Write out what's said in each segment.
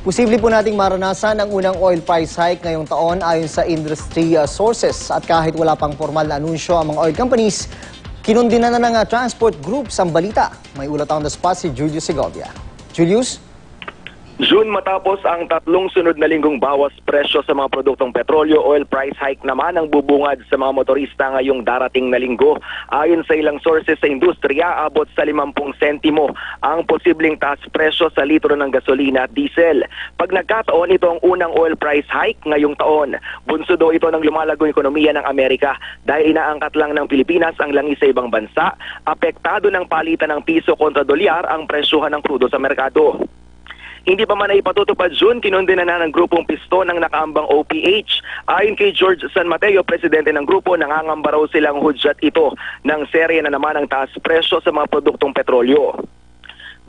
Posible po nating maranasan ang unang oil price hike ngayong taon ayon sa industry sources. At kahit wala pang formal na anunsyo ang mga oil companies, kinundina na ng transport groups ang balita. May ulat on the spot si Julius Segovia. Julius? June, matapos ang 3 sunod na linggong bawas presyo sa mga produktong petrolyo, oil price hike naman ang bubungad sa mga motorista ngayong darating na linggo. Ayon sa ilang sources sa industriya, abot sa 50 sentimo ang posibleng taas presyo sa litro ng gasolina at diesel. Pag nagkataon ito ang unang oil price hike ngayong taon, bunso daw ito ng lumalagong ekonomiya ng Amerika dahil inaangkat lang ng Pilipinas ang langis sa ibang bansa, apektado ng palitan ng piso kontra dolyar ang presyuhan ng krudo sa merkado. Hindi pa man ay ipatutupad June, kinundina na ng grupong Piston ng nakaambang OPH. Ayon kay George San Mateo, presidente ng grupo, nangangamba raw silang hudyat ito ng serye na naman ang taas presyo sa mga produktong petrolyo.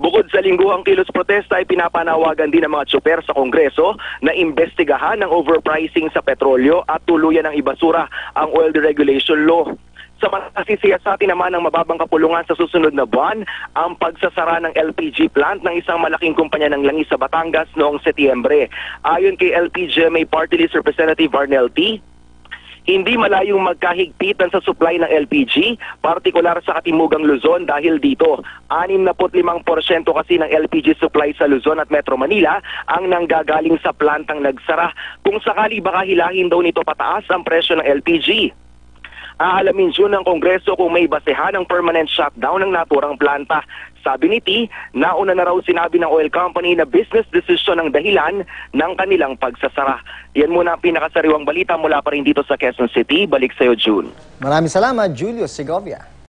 Bukod sa lingguhang kilos protesta ay pinapanawagan din ng mga tsuper sa Kongreso na imbestigahan ang overpricing sa petrolyo at tuluyan ng ibasura ang oil deregulation law. Sa masisiyasati naman ng mababang kapulungan sa susunod na buwan, ang pagsasara ng LPG plant ng isang malaking kumpanya ng langis sa Batangas noong Setyembre. Ayon kay LPGMA Party List Representative Arnel T., hindi malayong magkahigpitan sa supply ng LPG, partikular sa Katimugang Luzon dahil dito, 65% kasi ng LPG supply sa Luzon at Metro Manila ang nanggagaling sa plantang nagsara. Kung sakali baka hilahin daw nito pataas ang presyo ng LPG. Aalamin June ng Kongreso kung may basehan ng permanent shutdown ng naturang planta. Sabi ni T, nauna na raw sinabi ng oil company na business decision ang dahilan ng kanilang pagsasara. Yan muna ang pinakasariwang balita mula pa rin dito sa Quezon City. Balik sa iyo, June. Maraming salamat, Julius Segovia.